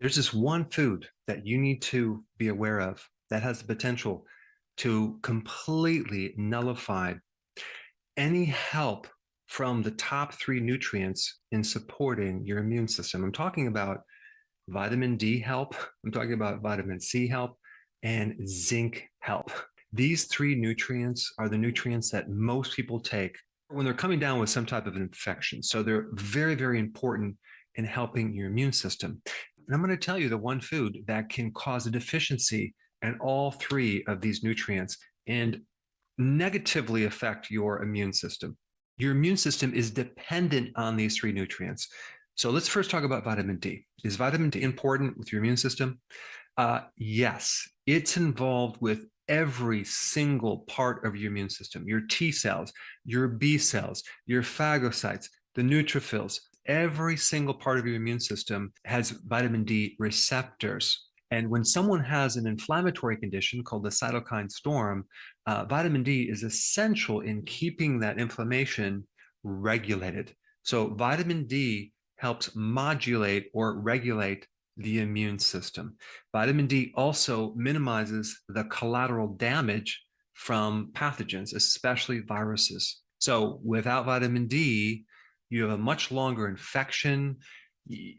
There's this one food that you need to be aware of that has the potential to completely nullify any help from the top three nutrients in supporting your immune system. I'm talking about vitamin D help, I'm talking about vitamin C help, and zinc help. These three nutrients are the nutrients that most people take when they're coming down with some type of infection. So they're very, very important in helping your immune system. And I'm going to tell you the one food that can cause a deficiency in all three of these nutrients and negatively affect your immune system. Your immune system is dependent on these three nutrients. So let's first talk about vitamin D. Is vitamin D important with your immune system? Yes, it's involved with every single part of your immune system, your T cells, your B cells, your phagocytes, the neutrophils. Every single part of your immune system has vitamin D receptors. And when someone has an inflammatory condition called the cytokine storm, vitamin D is essential in keeping that inflammation regulated. So vitamin D helps modulate or regulate the immune system. Vitamin D also minimizes the collateral damage from pathogens, especially viruses. So without vitamin D, you have a much longer infection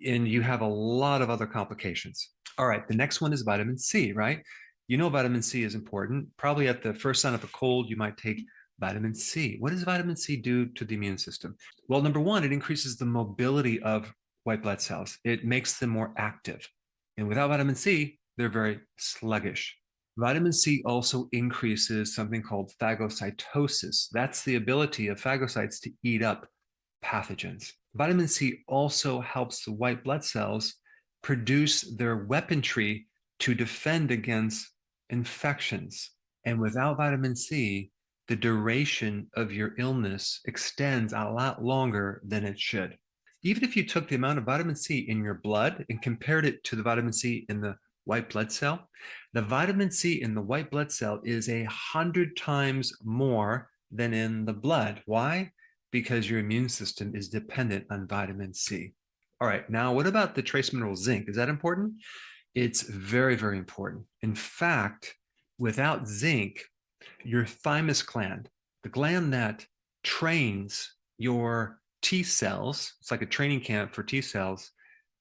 and you have a lot of other complications. All right, the next one is vitamin C, right? You know vitamin C is important. Probably at the first sign of a cold, you might take vitamin C. What does vitamin C do to the immune system? Well, number one, it increases the mobility of white blood cells. It makes them more active. And without vitamin C, they're very sluggish. Vitamin C also increases something called phagocytosis. That's the ability of phagocytes to eat up pathogens. Vitamin C also helps the white blood cells produce their weaponry to defend against infections. And without vitamin C, the duration of your illness extends a lot longer than it should. Even if you took the amount of vitamin C in your blood and compared it to the vitamin C in the white blood cell, the vitamin C in the white blood cell is 100 times more than in the blood. Why? Because your immune system is dependent on vitamin C. All right, now what about the trace mineral zinc? Is that important? It's very, very important. In fact, without zinc, your thymus gland, the gland that trains your T cells, it's like a training camp for T cells,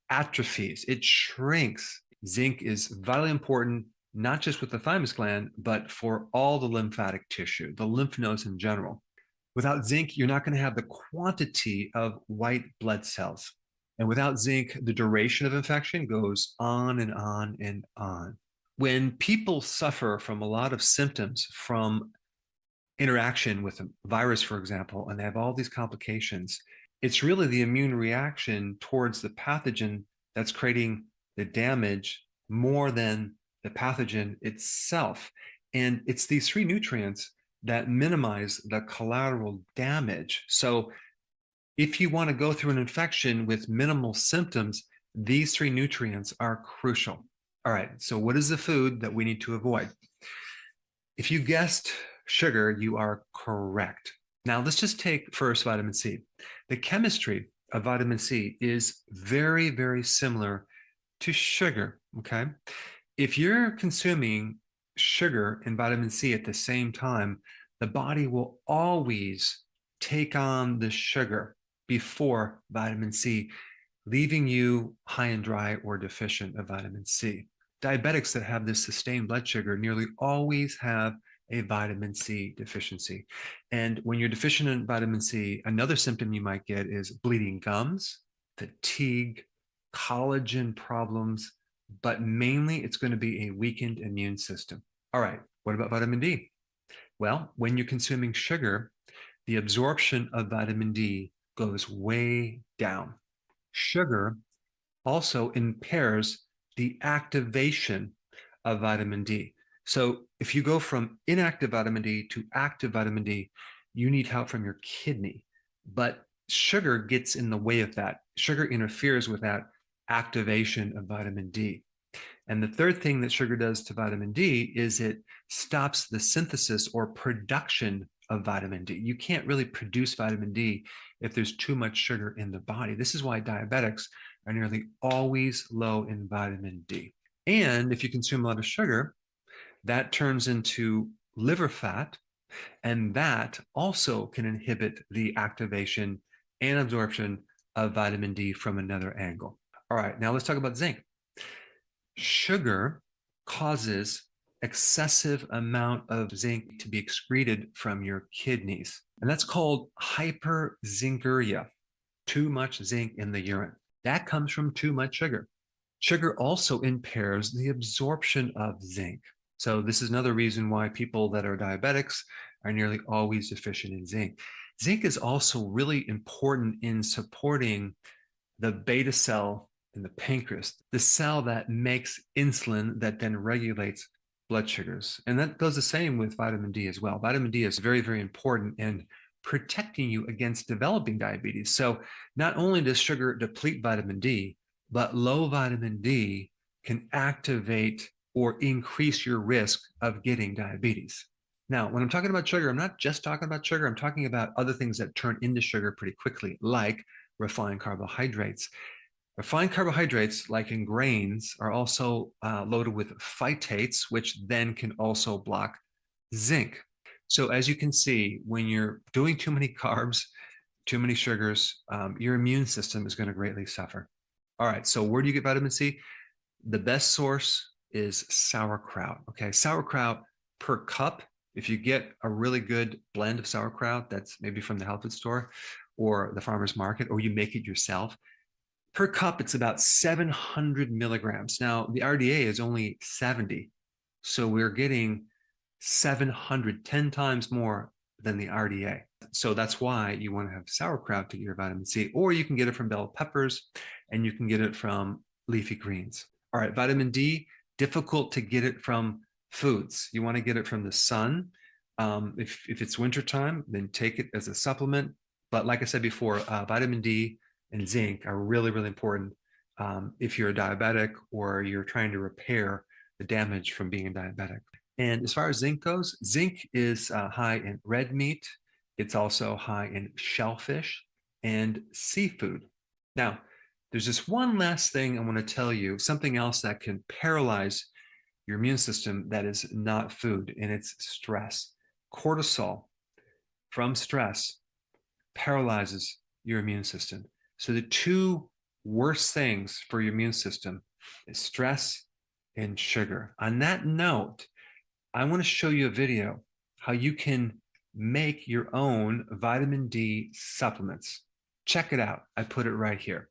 atrophies, it shrinks. Zinc is vitally important, not just with the thymus gland, but for all the lymphatic tissue, the lymph nodes in general. Without zinc, you're not going to have the quantity of white blood cells. And without zinc, the duration of infection goes on and on and on. When people suffer from a lot of symptoms from interaction with a virus, for example, and they have all these complications, it's really the immune reaction towards the pathogen that's creating the damage more than the pathogen itself. And it's these three nutrients that minimize the collateral damage. So if you want to go through an infection with minimal symptoms, these three nutrients are crucial. All right, so what is the food that we need to avoid? If you guessed sugar, you are correct. Now let's just take first vitamin C. The chemistry of vitamin C is very, very similar to sugar, okay? If you're consuming sugar and vitamin C at the same time, the body will always take on the sugar before vitamin C, leaving you high and dry or deficient of vitamin C. Diabetics that have this sustained blood sugar nearly always have a vitamin C deficiency. And when you're deficient in vitamin C, another symptom you might get is bleeding gums, fatigue, collagen problems, but mainly it's going to be a weakened immune system. All right, what about vitamin D? Well, when you're consuming sugar, the absorption of vitamin D goes way down. Sugar also impairs the activation of vitamin D. So if you go from inactive vitamin D to active vitamin D, you need help from your kidney. But sugar gets in the way of that. Sugar interferes with that activation of vitamin D. And the third thing that sugar does to vitamin D is it stops the synthesis or production of vitamin D. You can't really produce vitamin D if there's too much sugar in the body. This is why diabetics are nearly always low in vitamin D. And if you consume a lot of sugar, that turns into liver fat, and that also can inhibit the activation and absorption of vitamin D from another angle. All right, now let's talk about zinc. Sugar causes excessive amount of zinc to be excreted from your kidneys, and that's called hyperzincuria, too much zinc in the urine. That comes from too much sugar. Sugar also impairs the absorption of zinc. So this is another reason why people that are diabetics are nearly always deficient in zinc. Zinc is also really important in supporting the beta cell in the pancreas, the cell that makes insulin that then regulates blood sugars. And that goes the same with vitamin D as well. Vitamin D is very, very important in protecting you against developing diabetes. So not only does sugar deplete vitamin D, but low vitamin D can activate or increase your risk of getting diabetes. Now, when I'm talking about sugar, I'm not just talking about sugar. I'm talking about other things that turn into sugar pretty quickly, like refined carbohydrates. Refined carbohydrates, like in grains, are also loaded with phytates, which then can also block zinc. So as you can see, when you're doing too many carbs, too many sugars, your immune system is going to greatly suffer. All right, so where do you get vitamin C? The best source is sauerkraut. Okay, sauerkraut per cup. If you get a really good blend of sauerkraut that's maybe from the health food store or the farmer's market, or you make it yourself, per cup, it's about 700 milligrams. Now, the RDA is only 70. So we're getting 700, 10 times more than the RDA. So that's why you want to have sauerkraut to get your vitamin C, or you can get it from bell peppers and you can get it from leafy greens. All right, vitamin D, difficult to get it from foods. You want to get it from the sun. If it's wintertime, then take it as a supplement. But like I said before, vitamin D and zinc are really, really important if you're a diabetic or you're trying to repair the damage from being a diabetic. And as far as zinc goes, zinc is high in red meat. It's also high in shellfish and seafood. Now, there's just one last thing I want to tell you, something else that can paralyze your immune system that is not food, and it's stress. Cortisol from stress paralyzes your immune system. So the two worst things for your immune system is stress and sugar. On that note, I want to show you a video how you can make your own vitamin D supplements. Check it out. I put it right here.